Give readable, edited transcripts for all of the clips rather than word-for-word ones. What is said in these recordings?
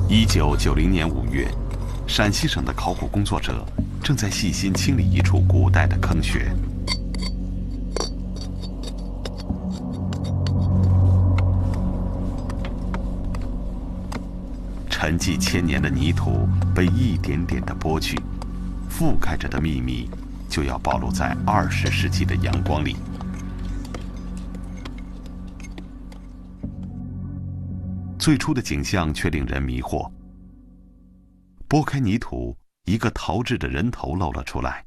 1990年5月，陕西省的考古工作者正在细心清理一处古代的坑穴。沉寂千年的泥土被一点点地剥去，覆盖着的秘密就要暴露在20世纪的阳光里。最初的景象却令人迷惑。拨开泥土，一个陶制的人头露了出来。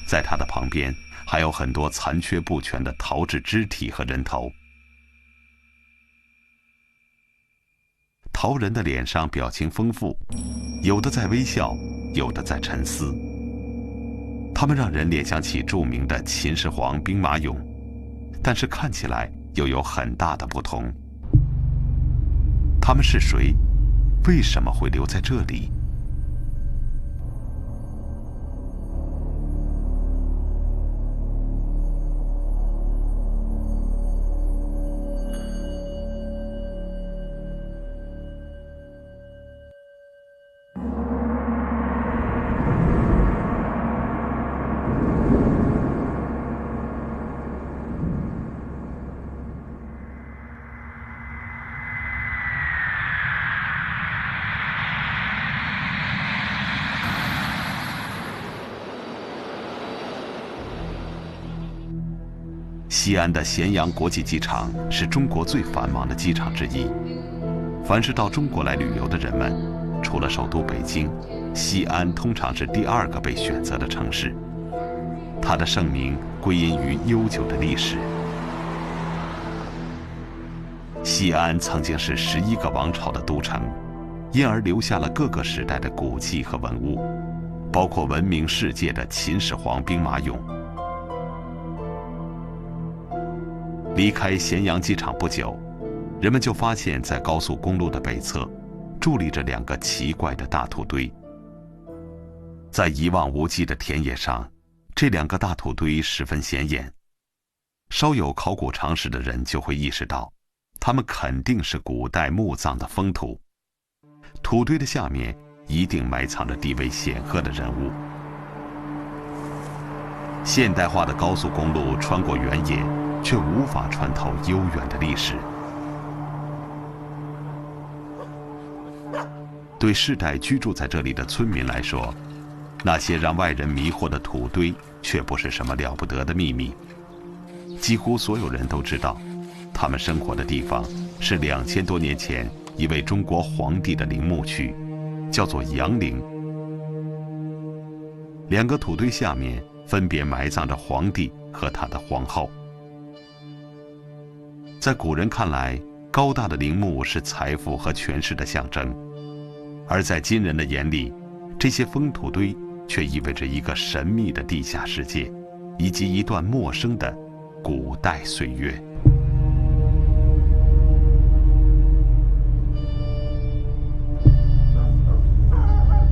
在它的旁边还有很多残缺不全的陶制肢体和人头。陶人的脸上表情丰富，有的在微笑，有的在沉思。他们让人联想起著名的秦始皇兵马俑，但是看起来又有很大的不同。他们是谁？为什么会留在这里？西安的咸阳国际机场是中国最繁忙的机场之一。凡是到中国来旅游的人们，除了首都北京，西安通常是第2个被选择的城市。它的盛名归因于悠久的历史。西安曾经是11个王朝的都城，因而留下了各个时代的古迹和文物，包括闻名世界的秦始皇兵马俑。离开咸阳机场不久，人们就发现在高速公路的北侧伫立着2个奇怪的大土堆。在一望无际的田野上，这2个大土堆十分显眼。稍有考古常识的人就会意识到，它们肯定是古代墓葬的封土。土堆的下面一定埋藏着地位显赫的人物。现代化的高速公路穿过原野，却无法穿透悠远的历史。对世代居住在这里的村民来说，那些让外人迷惑的土堆却不是什么了不得的秘密。几乎所有人都知道，他们生活的地方是2000多年前一位中国皇帝的陵墓区，叫做阳陵。2个土堆下面分别埋葬着皇帝和他的皇后。在古人看来，高大的陵墓是财富和权势的象征，而在今人的眼里，这些封土堆却意味着一个神秘的地下世界，以及一段陌生的古代岁月。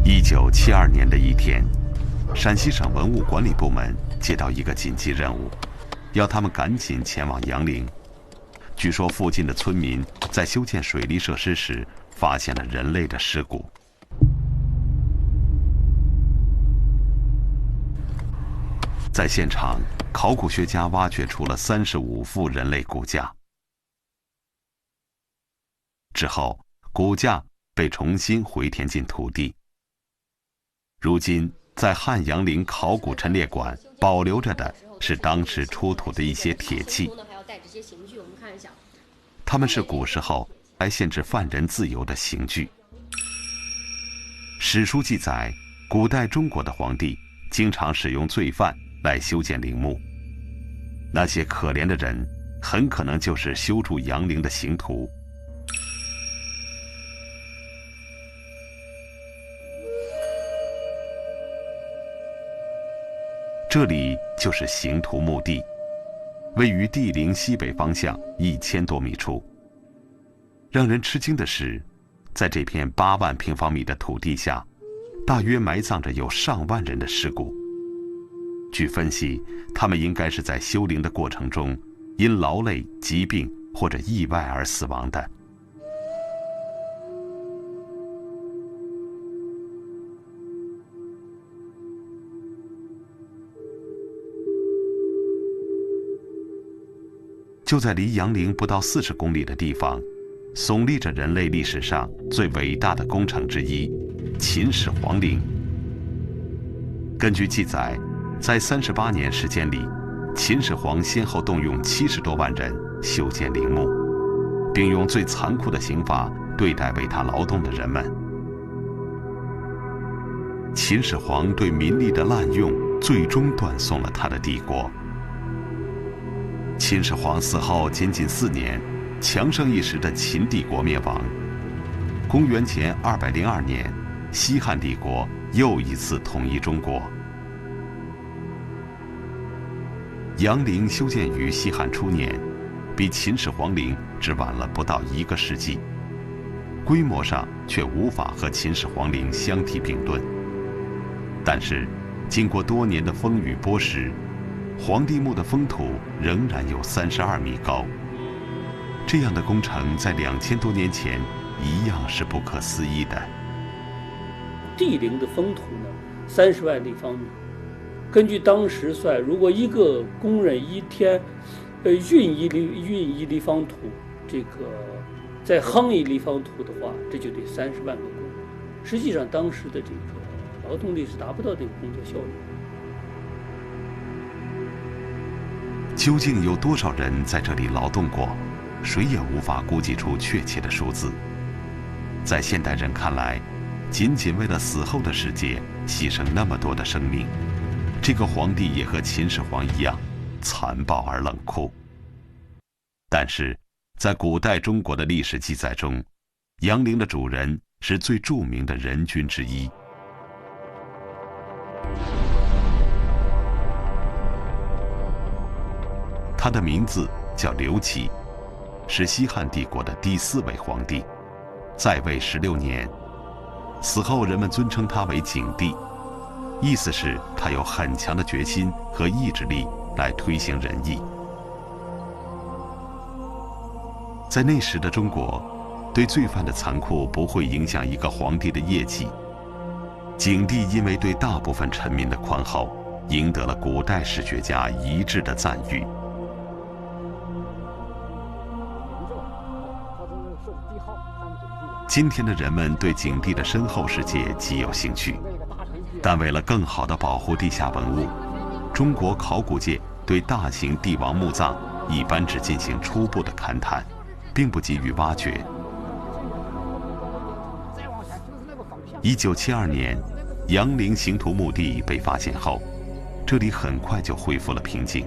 1972年的一天，陕西省文物管理部门接到一个紧急任务，要他们赶紧前往阳陵。据说附近的村民在修建水利设施时发现了人类的尸骨。在现场，考古学家挖掘出了35副人类骨架。之后，骨架被重新回填进土地。如今，在汉阳陵考古陈列馆保留着的是当时出土的一些铁器。它们是古时候来限制犯人自由的刑具。史书记载，古代中国的皇帝经常使用罪犯来修建陵墓，那些可怜的人很可能就是修筑阳陵的刑徒。这里就是刑徒墓地，位于地陵西北方向1000多米处。让人吃惊的是，在这片8万平方米的土地下，大约埋葬着有上万人的尸骨。据分析，他们应该是在修陵的过程中，因劳累、疾病或者意外而死亡的。就在离杨陵不到40公里的地方，耸立着人类历史上最伟大的工程之一——秦始皇陵。根据记载，在38年时间里，秦始皇先后动用70多万人修建陵墓，并用最残酷的刑罚对待为他劳动的人们。秦始皇对民力的滥用，最终断送了他的帝国。秦始皇死后仅仅4年，强盛一时的秦帝国灭亡。公元前202年，西汉帝国又一次统一中国。杨陵修建于西汉初年，比秦始皇陵只晚了不到1个世纪，规模上却无法和秦始皇陵相提并论。但是，经过多年的风雨剥蚀，皇帝墓的封土仍然有32米高。这样的工程在2000多年前一样是不可思议的。帝陵的封土呢，30万立方米。根据当时算，如果一个工人一天，运一立方土，这个再夯1立方土的话，这就得30万个工人。实际上，当时的这个劳动力是达不到这个工作效率。究竟有多少人在这里劳动过，谁也无法估计出确切的数字。在现代人看来，仅仅为了死后的世界牺牲那么多的生命，这个皇帝也和秦始皇一样残暴而冷酷。但是，在古代中国的历史记载中，杨陵的主人是最著名的人君之一。他的名字叫刘启，是西汉帝国的第4位皇帝，在位16年。死后人们尊称他为景帝，意思是他有很强的决心和意志力来推行仁义。在那时的中国，对罪犯的残酷不会影响一个皇帝的业绩。景帝因为对大部分臣民的宽厚，赢得了古代史学家一致的赞誉。今天的人们对景帝的身后世界极有兴趣，但为了更好地保护地下文物，中国考古界对大型帝王墓葬一般只进行初步的勘探，并不急于挖掘。1972年，杨陵刑徒墓地被发现后，这里很快就恢复了平静，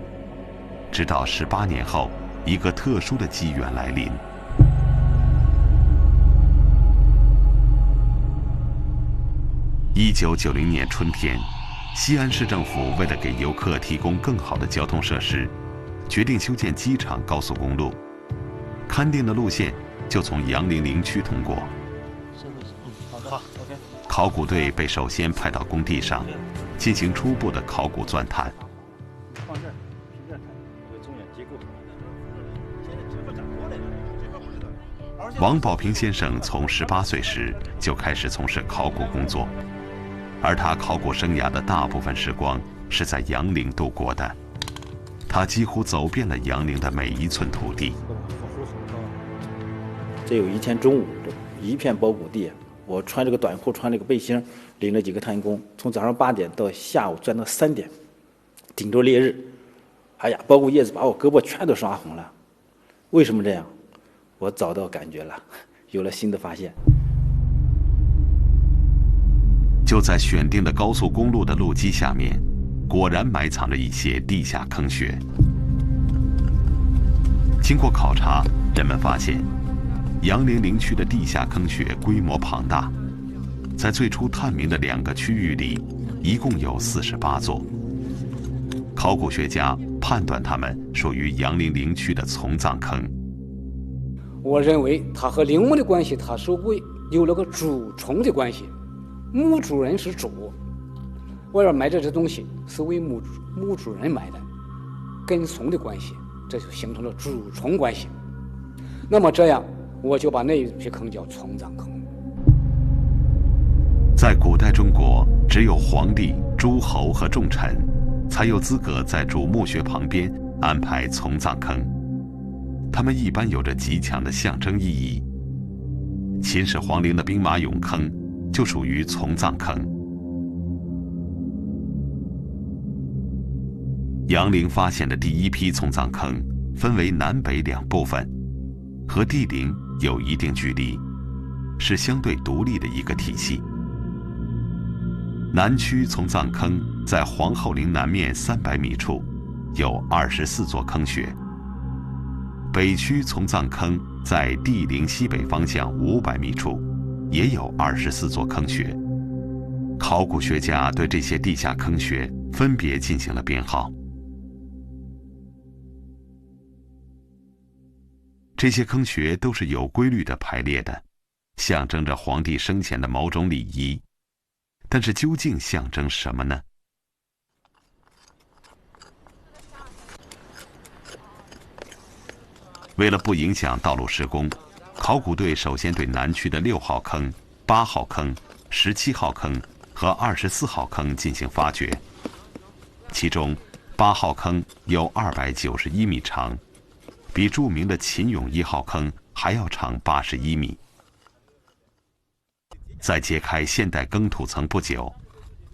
直到18年后，一个特殊的机缘来临。1990年春天，西安市政府为了给游客提供更好的交通设施，决定修建机场高速公路。勘定的路线就从杨陵陵区通过。好 ，OK。考古队被首先派到工地上，进行初步的考古钻探。放这儿，凭这儿看，有中远结构。王保平先生从18岁时就开始从事考古工作，而他考古生涯的大部分时光是在杨陵度过的。他几乎走遍了杨陵的每一寸土地。这有一天中午，一片包谷地，我穿这个短裤，穿这个背心，领着几个探工，从早上8点到下午钻到3点，顶着烈日，哎呀，包谷叶子把我胳膊全都刷红了。为什么这样？我找到感觉了，有了新的发现。就在选定的高速公路的路基下面，果然埋藏着一些地下坑穴。经过考察，人们发现杨陵陵区的地下坑穴规模庞大，在最初探明的2个区域里，一共有48座。考古学家判断它们属于杨陵陵区的从葬坑。我认为它和陵墓的关系，它是有了个主从的关系，墓主人是主，外边埋着这东西是为墓主人埋的，跟从的关系，这就形成了主从关系。那么这样，我就把那一批坑叫从葬坑。在古代中国，只有皇帝、诸侯和重臣才有资格在主墓穴旁边安排从葬坑，它们一般有着极强的象征意义。秦始皇陵的兵马俑坑就属于从葬坑。杨陵发现的第一批从葬坑分为南北两部分，和帝陵有一定距离，是相对独立的一个体系。南区从葬坑在皇后陵南面300米处，有24座坑穴。北区从葬坑在帝陵西北方向500米处，也有24座坑穴。考古学家对这些地下坑穴分别进行了编号。这些坑穴都是有规律的排列的，象征着皇帝生前的某种礼仪。但是究竟象征什么呢？为了不影响道路施工，考古队首先对南区的6号坑、8号坑、17号坑和24号坑进行发掘。其中8号坑有291米长，比著名的秦俑1号坑还要长81米。在揭开现代耕土层不久，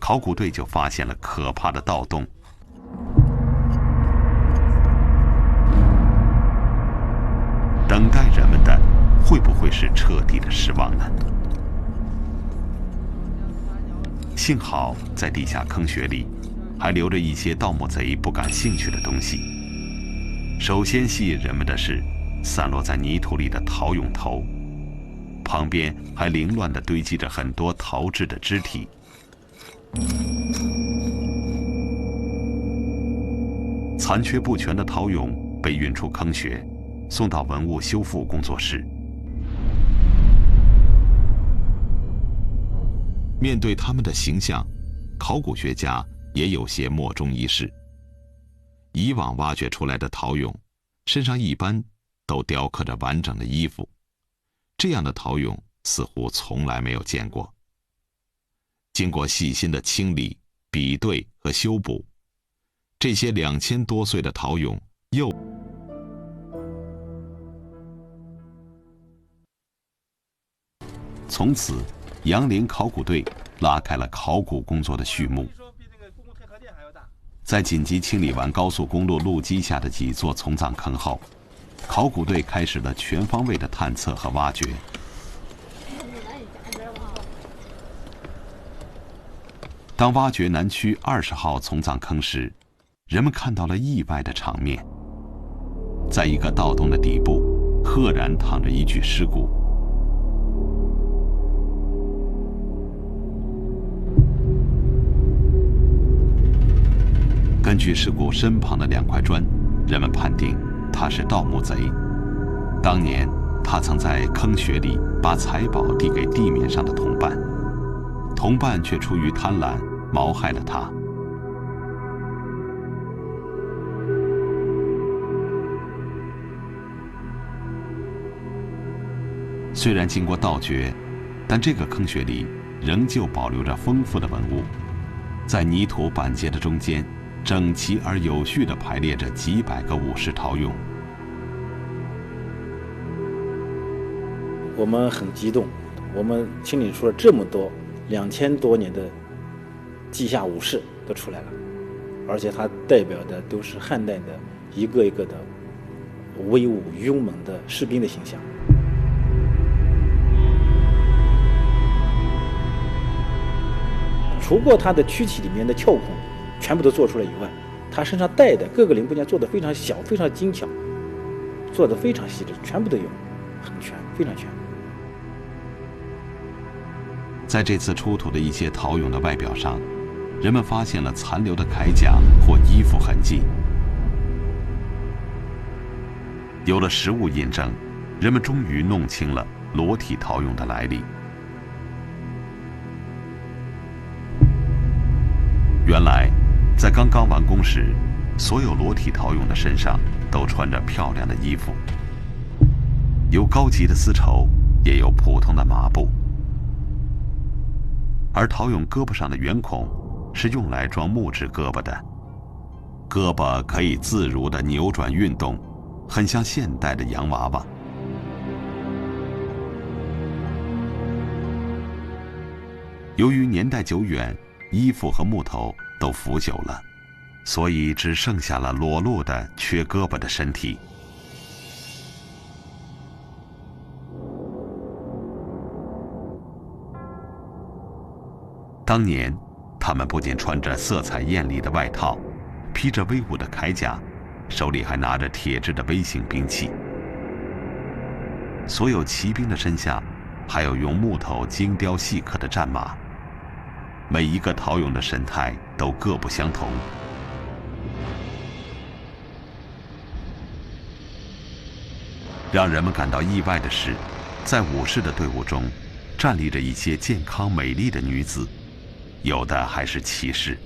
考古队就发现了可怕的盗洞。等待人们的会不会是彻底的失望呢？幸好在地下坑穴里还留着一些盗墓贼不感兴趣的东西。首先吸引人们的是散落在泥土里的陶俑头，旁边还凌乱地堆积着很多陶制的肢体。残缺不全的陶俑被运出坑穴，送到文物修复工作室。面对他们的形象，考古学家也有些莫衷一是。以往挖掘出来的陶俑身上一般都雕刻着完整的衣服，这样的陶俑似乎从来没有见过。经过细心的清理、比对和修补，这些2000多岁的陶俑又从此，杨陵考古队拉开了考古工作的序幕。在紧急清理完高速公路路基下的几座从葬坑后，考古队开始了全方位的探测和挖掘。当挖掘南区20号从葬坑时，人们看到了意外的场面。在一个盗洞的底部，赫然躺着一具尸骨。根据尸骨身旁的2块砖，人们判定他是盗墓贼。当年他曾在坑穴里把财宝递给地面上的同伴，同伴却出于贪婪谋害了他。虽然经过盗掘，但这个坑穴里仍旧保留着丰富的文物。在泥土板结的中间，整齐而有序地排列着几百个武士陶俑。我们很激动，我们清理出了这么多2000多年的稷下武士都出来了，而且它代表的都是汉代的一个一个的威武勇猛的士兵的形象。除过他的躯体里面的窍孔全部都做出来以外，他身上带的各个零部件做得非常小，非常精巧，做得非常细致，全部都有，很全，非常全。在这次出土的一些陶俑的外表上，人们发现了残留的铠甲或衣服痕迹。有了实物印证，人们终于弄清了裸体陶俑的来历。原来，在刚刚完工时，所有裸体陶俑的身上都穿着漂亮的衣服，有高级的丝绸，也有普通的麻布。而陶俑胳膊上的圆孔是用来装木质胳膊的，胳膊可以自如地扭转运动，很像现代的洋娃娃。由于年代久远，衣服和木头都腐朽了，所以只剩下了裸露的缺胳膊的身体。当年，他们不仅穿着色彩艳丽的外套，披着威武的铠甲，手里还拿着铁制的微型兵器。所有骑兵的身下，还有用木头精雕细刻的战马。每一个陶俑的神态都各不相同。让人们感到意外的是，在武士的队伍中，站立着一些健康美丽的女子，有的还是骑士。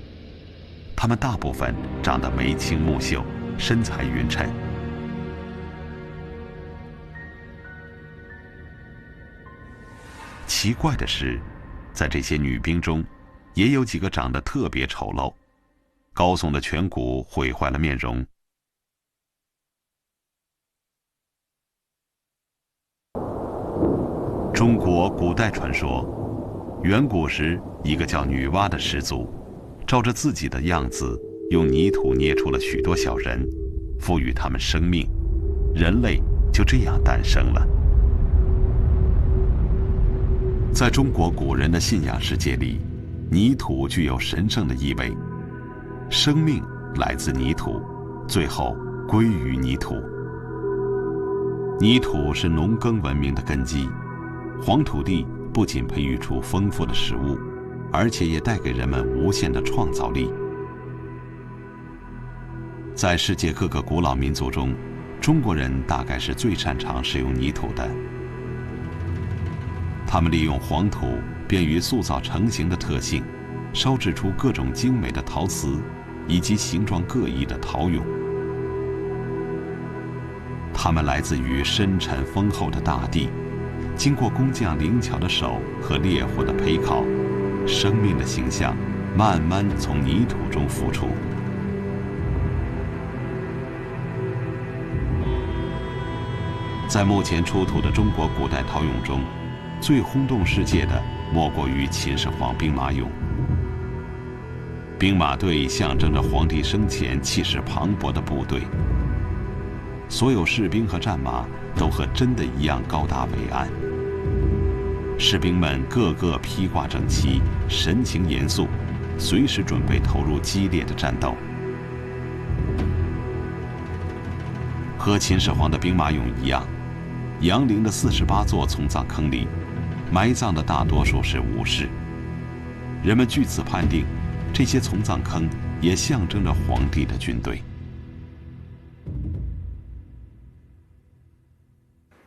她们大部分长得眉清目秀，身材匀称。奇怪的是，在这些女兵中，也有几个长得特别丑陋，高耸的颧骨毁坏了面容。中国古代传说，远古时一个叫女娲的氏族，照着自己的样子，用泥土捏出了许多小人，赋予他们生命，人类就这样诞生了。在中国古人的信仰世界里，泥土具有神圣的意味，生命来自泥土，最后归于泥土。泥土是农耕文明的根基，黄土地不仅培育出丰富的食物，而且也带给人们无限的创造力。在世界各个古老民族中，中国人大概是最擅长使用泥土的。他们利用黄土便于塑造成型的特性，烧制出各种精美的陶瓷以及形状各异的陶俑。它们来自于深沉丰厚的大地，经过工匠灵巧的手和烈火的焙烤，生命的形象慢慢从泥土中浮出。在目前出土的中国古代陶俑中，最轰动世界的莫过于秦始皇兵马俑。兵马队象征着皇帝生前气势磅礴的部队，所有士兵和战马都和真的一样高大伟岸。士兵们个个披挂整齐，神情严肃，随时准备投入激烈的战斗。和秦始皇的兵马俑一样，杨陵的48座从葬坑里，埋葬的大多数是武士。人们据此判定，这些从葬坑也象征着皇帝的军队。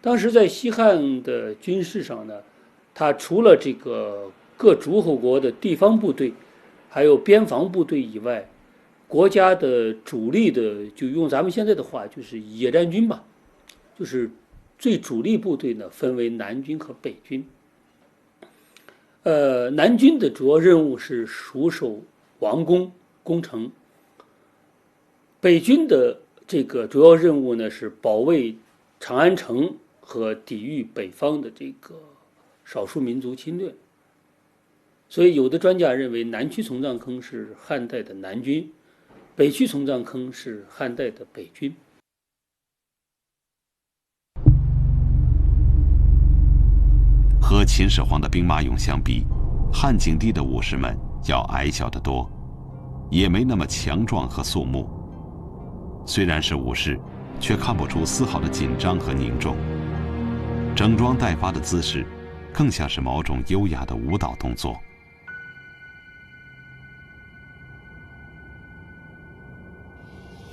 当时在西汉的军事上呢，它除了这个各诸侯国的地方部队，还有边防部队以外，国家的主力的，就用咱们现在的话，就是野战军吧，就是最主力部队呢，分为南军和北军。南军的主要任务是戍守王宫、攻城。北军的这个主要任务呢是保卫长安城和抵御北方的这个少数民族侵略。所以有的专家认为，南区从葬坑是汉代的南军，北区从葬坑是汉代的北军。和秦始皇的兵马俑相比，汉景帝的武士们要矮小得多，也没那么强壮和肃穆。虽然是武士，却看不出丝毫的紧张和凝重，整装待发的姿势，更像是某种优雅的舞蹈动作。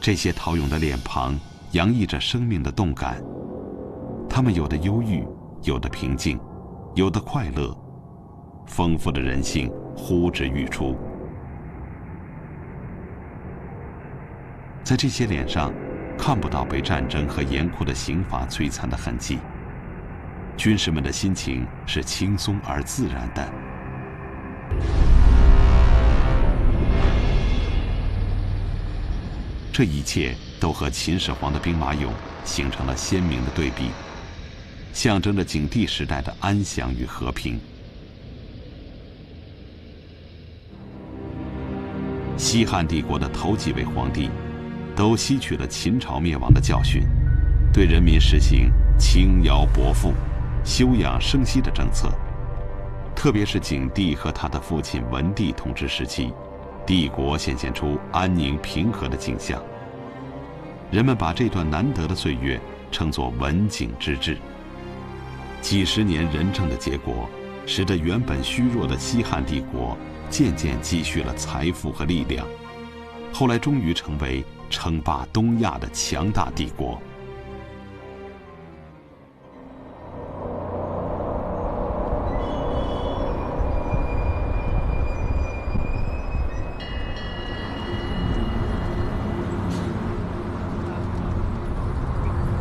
这些陶俑的脸庞洋溢着生命的动感，他们有的忧郁，有的平静，有的快乐，丰富的人性呼之欲出。在这些脸上，看不到被战争和严酷的刑罚摧残的痕迹。军士们的心情是轻松而自然的。这一切都和秦始皇的兵马俑形成了鲜明的对比，象征着景帝时代的安详与和平。西汉帝国的头几位皇帝都吸取了秦朝灭亡的教训，对人民实行轻徭薄赋、休养生息的政策。特别是景帝和他的父亲文帝统治时期，帝国显现出安宁平和的景象。人们把这段难得的岁月称作文景之治。几十年仁政的结果，使得原本虚弱的西汉帝国渐渐积蓄了财富和力量，后来终于成为称霸东亚的强大帝国。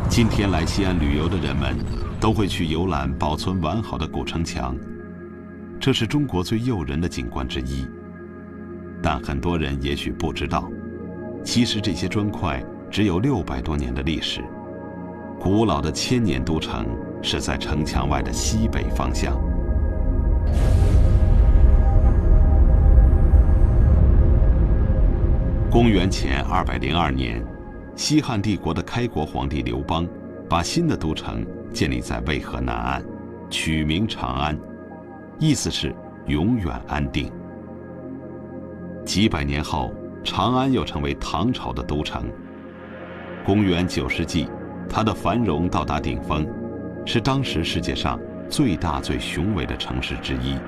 今天来西安旅游的人们都会去游览保存完好的古城墙，这是中国最诱人的景观之一。但很多人也许不知道，其实这些砖块只有600多年的历史。古老的千年都城是在城墙外的西北方向。公元前202年，西汉帝国的开国皇帝刘邦把新的都城建立在渭河南岸，取名长安，意思是永远安定。几百年后，长安又成为唐朝的都城。公元9世纪，它的繁荣到达顶峰，是当时世界上最大最雄伟的城市之一。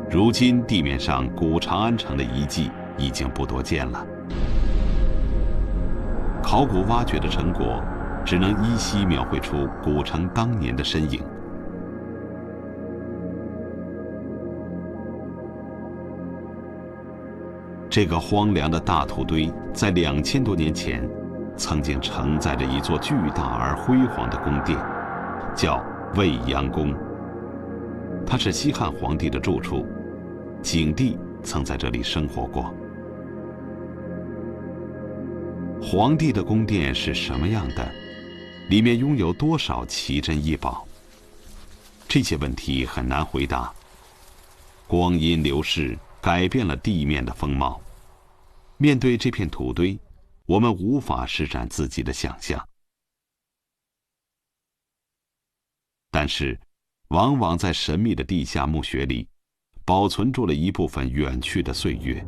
如今地面上古长安城的遗迹已经不多见了，考古挖掘的成果只能依稀描绘出古城当年的身影。这个荒凉的大土堆在2000多年前曾经承载着一座巨大而辉煌的宫殿，叫未央宫。它是西汉皇帝的住处，景帝曾在这里生活过。皇帝的宫殿是什么样的？里面拥有多少奇珍异宝？这些问题很难回答。光阴流逝，改变了地面的风貌。面对这片土堆，我们无法施展自己的想象。但是，往往在神秘的地下墓穴里，保存住了一部分远去的岁月。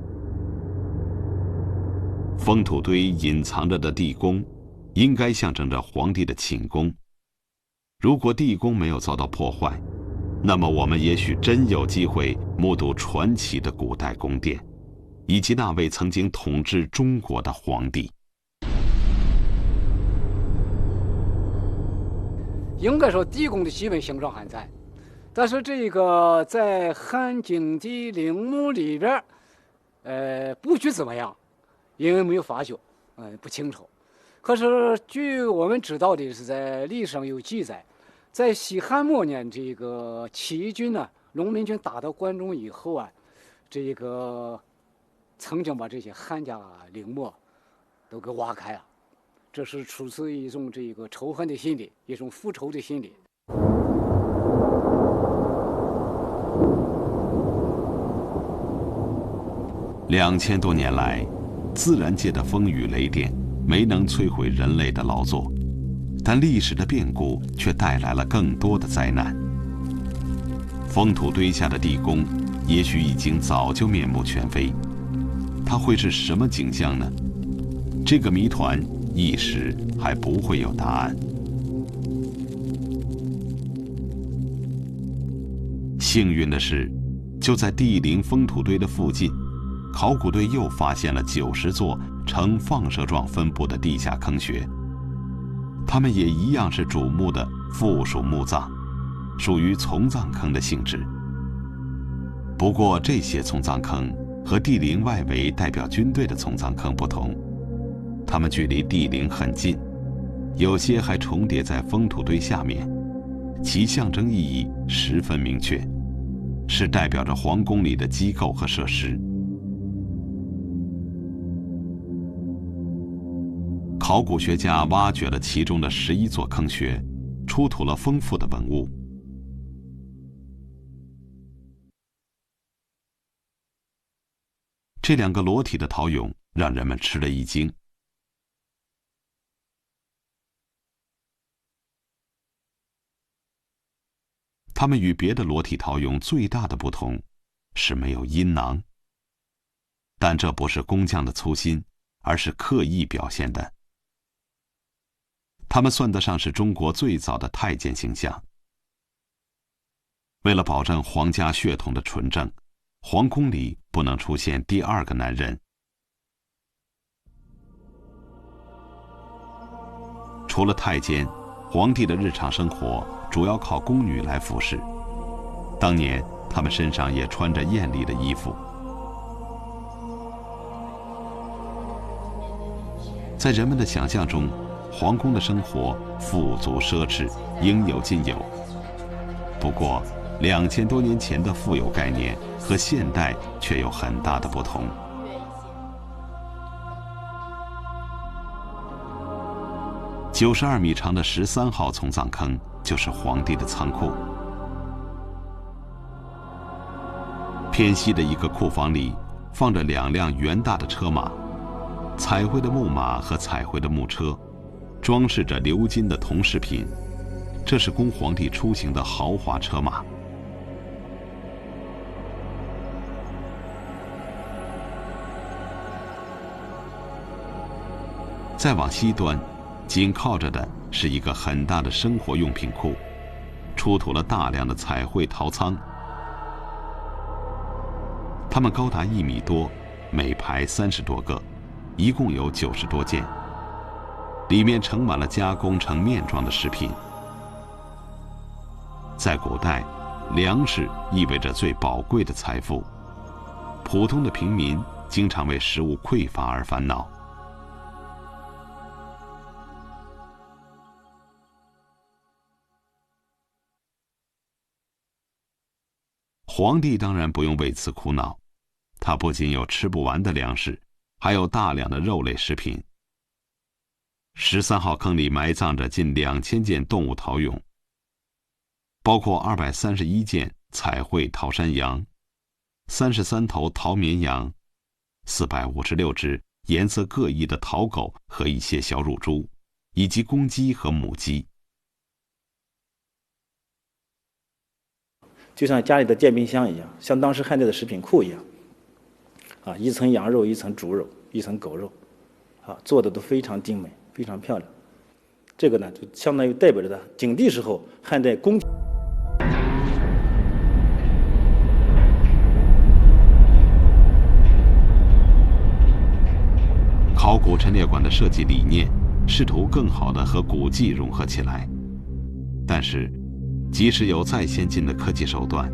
封土堆隐藏着的地宫，应该象征着皇帝的寝宫。如果地宫没有遭到破坏，那么我们也许真有机会目睹传奇的古代宫殿，以及那位曾经统治中国的皇帝。应该说地宫的基本形状还在，但是这个在汉景帝陵墓里边，布局怎么样？因为没有发掘，不清楚。可是据我们知道的是，在历史上有记载，在西汉末年，这个起义军呢，农民军打到关中以后啊，这个曾经把这些汉家陵墓都给挖开了。这是出自一种这个仇恨的心理，一种复仇的心理。2000多年来，自然界的风雨雷电没能摧毁人类的劳作，但历史的变故却带来了更多的灾难。封土堆下的地宫，也许已经早就面目全非，它会是什么景象呢？这个谜团一时还不会有答案。幸运的是，就在地陵封土堆的附近，考古队又发现了90座呈放射状分布的地下坑穴，它们也一样是瞩目的附属墓葬，属于从葬坑的性质。不过这些从葬坑和地陵外围代表军队的从葬坑不同，它们距离地陵很近，有些还重叠在封土堆下面，其象征意义十分明确，是代表着皇宫里的机构和设施。考古学家挖掘了其中的11座坑穴，出土了丰富的文物。这2个裸体的陶俑让人们吃了一惊。它们与别的裸体陶俑最大的不同是没有阴囊，但这不是工匠的粗心，而是刻意表现的。它们算得上是中国最早的太监形象。为了保证皇家血统的纯正，皇宫里不能出现第2个男人。除了太监，皇帝的日常生活主要靠宫女来服侍。当年，他们身上也穿着艳丽的衣服。在人们的想象中，皇宫的生活富足奢侈，应有尽有。不过，2000多年前的富有概念和现代却有很大的不同。92米长的13号从葬坑就是皇帝的仓库。偏西的一个库房里放着2辆圆大的车马，彩绘的木马和彩绘的木车，装饰着鎏金的铜饰品，这是供皇帝出行的豪华车马。再往西端，紧靠着的是一个很大的生活用品库，出土了大量的彩绘陶仓，它们高达1米多，每排30多个，一共有90多件，里面盛满了加工成面状的食品。在古代，粮食意味着最宝贵的财富，普通的平民经常为食物匮乏而烦恼。皇帝当然不用为此苦恼，他不仅有吃不完的粮食，还有大量的肉类食品。13号坑里埋葬着近2000件动物陶俑，包括231件彩绘陶山羊、33头陶绵羊、456只颜色各异的陶狗和一些小乳猪，以及公鸡和母鸡。就像家里的电冰箱一样，像当时汉代的食品库一样，一层羊肉，一层猪肉，一层狗肉，做的都非常精美，非常漂亮。这个呢，就相当于代表着景帝时候汉代宫。考古陈列馆的设计理念试图更好地和古迹融合起来，但是即使有再先进的科技手段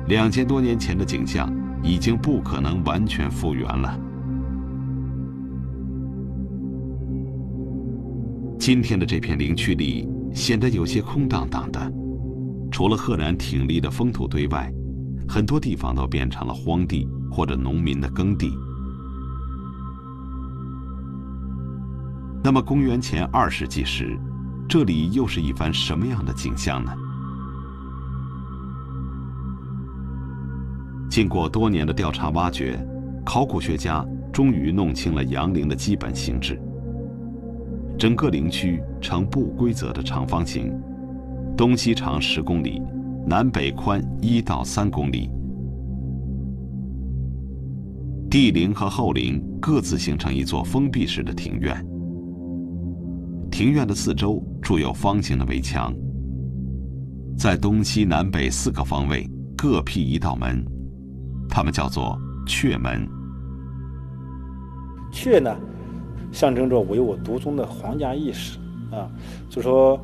，2000多年前的景象已经不可能完全复原了。今天的这片陵区里显得有些空荡荡的，除了赫然挺立的封土堆外，很多地方都变成了荒地或者农民的耕地。那么公元前2世纪时，这里又是一番什么样的景象呢？经过多年的调查挖掘，考古学家终于弄清了阳陵的基本形制。整个陵区呈不规则的长方形，东西长10公里，南北宽1到3公里。地陵和后陵各自形成一座封闭式的庭院，庭院的四周筑有方形的围墙，在东西南北4个方位各辟一道门，它们叫做阙门。阙呢，象征着唯我独尊的皇家意识啊。就说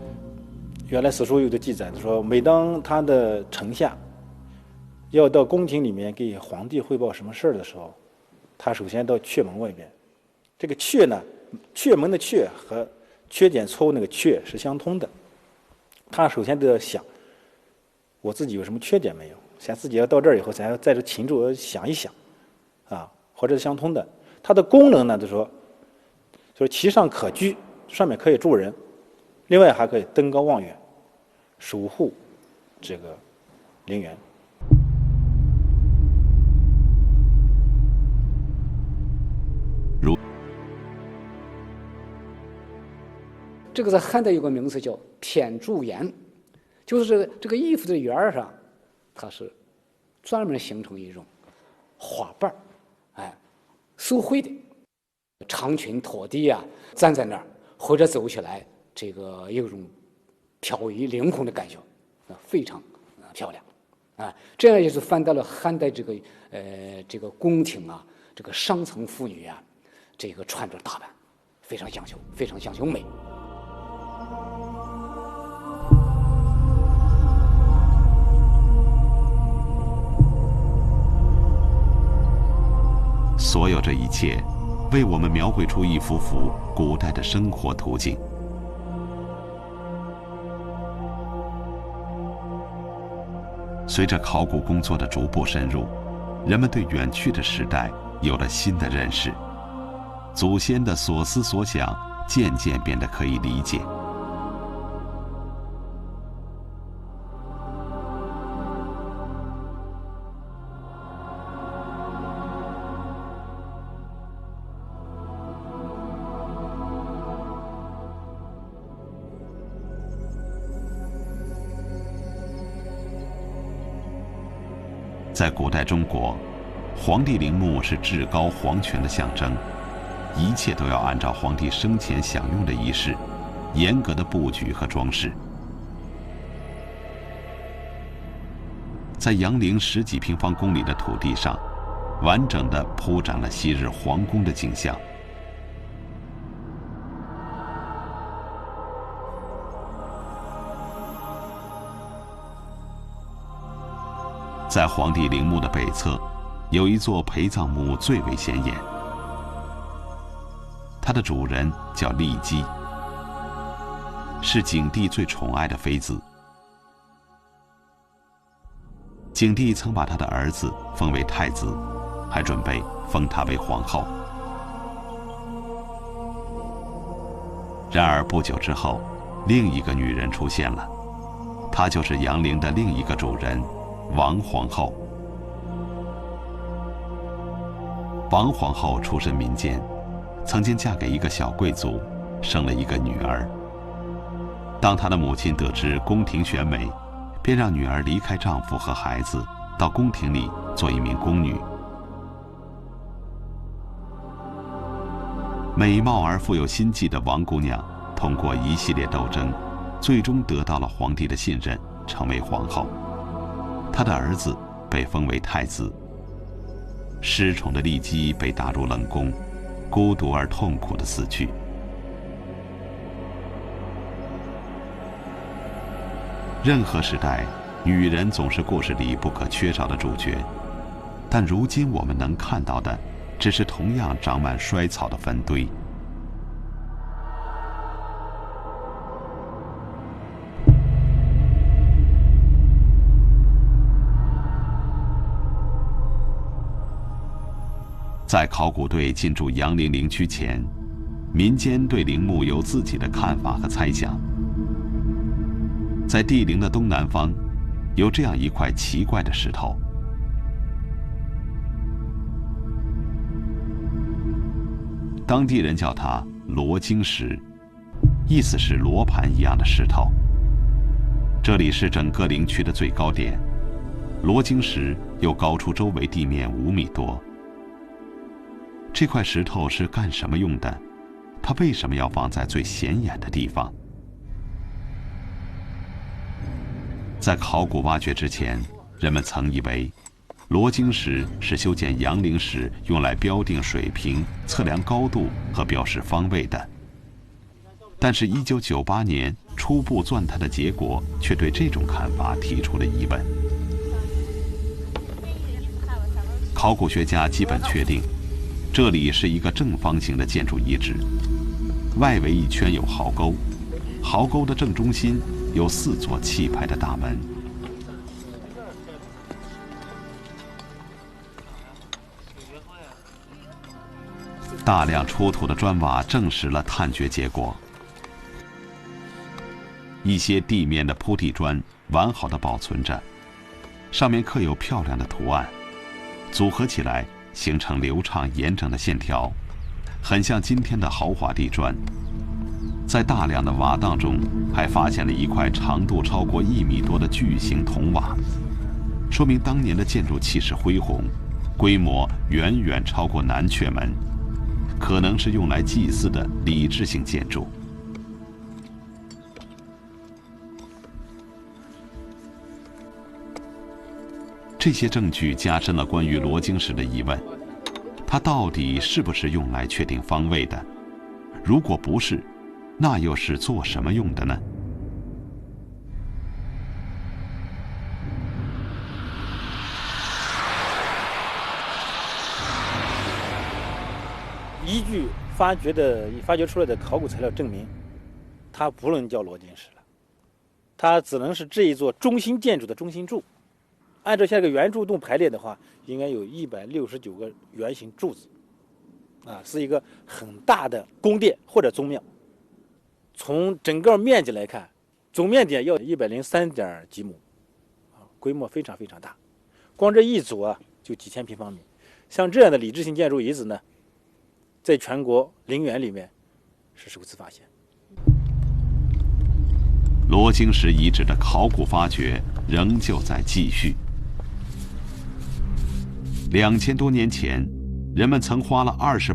原来史书有的记载，就说每当他的丞相要到宫廷里面给皇帝汇报什么事儿的时候，他首先到阙门外边。这个阙呢，阙门的阙和缺点错误那个阙是相通的。他首先都要想，我自己有什么缺点没有？先自己要到这儿以后，才要在这寝主想一想，啊，或者是相通的。它的功能呢，就是其上可居，上面可以住人，另外还可以登高望远，守护这个陵园。这个在汉代有个名词叫偏柱檐，就是这个衣服的沿儿上，它是专门形成一种花瓣儿，手绘的长裙拖地啊，站在那儿或者走起来，这个有一种飘逸凌空的感觉，非常漂亮，这样也是反映到了汉代这个宫廷啊，这个上层妇女啊，这个穿着打扮非常讲究，非常讲究美。所有这一切，为我们描绘出一幅幅古代的生活图景。随着考古工作的逐步深入，人们对远去的时代有了新的认识，祖先的所思所想渐渐变得可以理解。在古代中国，皇帝陵墓是至高皇权的象征，一切都要按照皇帝生前享用的仪式，严格的布局和装饰。在杨陵10几平方公里的土地上，完整地铺展了昔日皇宫的景象。在皇帝陵墓的北侧，有一座陪葬墓最为显眼。它的主人叫骊姬，是景帝最宠爱的妃子。景帝曾把他的儿子封为太子，还准备封她为皇后。然而不久之后，另一个女人出现了，她就是杨陵的另一个主人王皇后。王皇后出身民间，曾经嫁给一个小贵族，生了一个女儿。当她的母亲得知宫廷选美，便让女儿离开丈夫和孩子，到宫廷里做一名宫女。美貌而富有心计的王姑娘，通过一系列斗争，最终得到了皇帝的信任，成为皇后。他的儿子被封为太子。失宠的骊姬被打入冷宫，孤独而痛苦地死去。任何时代，女人总是故事里不可缺少的主角，但如今我们能看到的，只是同样长满衰草的坟堆。在考古队进驻杨陵陵区前，民间对陵墓有自己的看法和猜想。在帝陵的东南方，有这样一块奇怪的石头，当地人叫它罗京石，意思是罗盘一样的石头。这里是整个陵区的最高点，罗京石又高出周围地面5米多。这块石头是干什么用的？它为什么要放在最显眼的地方？在考古挖掘之前，人们曾以为罗京石是修建阳陵时用来标定水平、测量高度和标示方位的。但是1998年初步钻探的结果却对这种看法提出了疑问。考古学家基本确定，这里是一个正方形的建筑遗址，外围一圈有壕沟，壕沟的正中心有4座气派的大门。大量出土的砖瓦证实了探掘结果。一些地面的铺地砖完好的保存着，上面刻有漂亮的图案，组合起来形成流畅严整的线条，很像今天的豪华地砖。在大量的瓦当中，还发现了一块长度超过1米多的巨型铜瓦，说明当年的建筑气势恢宏，规模远远超过南阙门，可能是用来祭祀的礼制性建筑。这些证据加深了关于罗京石的疑问，它到底是不是用来确定方位的？如果不是，那又是做什么用的呢？依据发掘出来的考古材料证明，它不能叫罗京石了，它只能是这一座中心建筑的中心柱。按照像个圆柱洞排列的话，应该有169个圆形柱子，是一个很大的宫殿或者宗庙。从整个面积来看，总面积要103点几亩，规模非常非常大。光这一组就几千平方米。像这样的礼制性建筑遗址呢，在全国陵园里面是首次发现。罗京石遗址的考古发掘仍旧在继续。2000多年前，人们曾花了28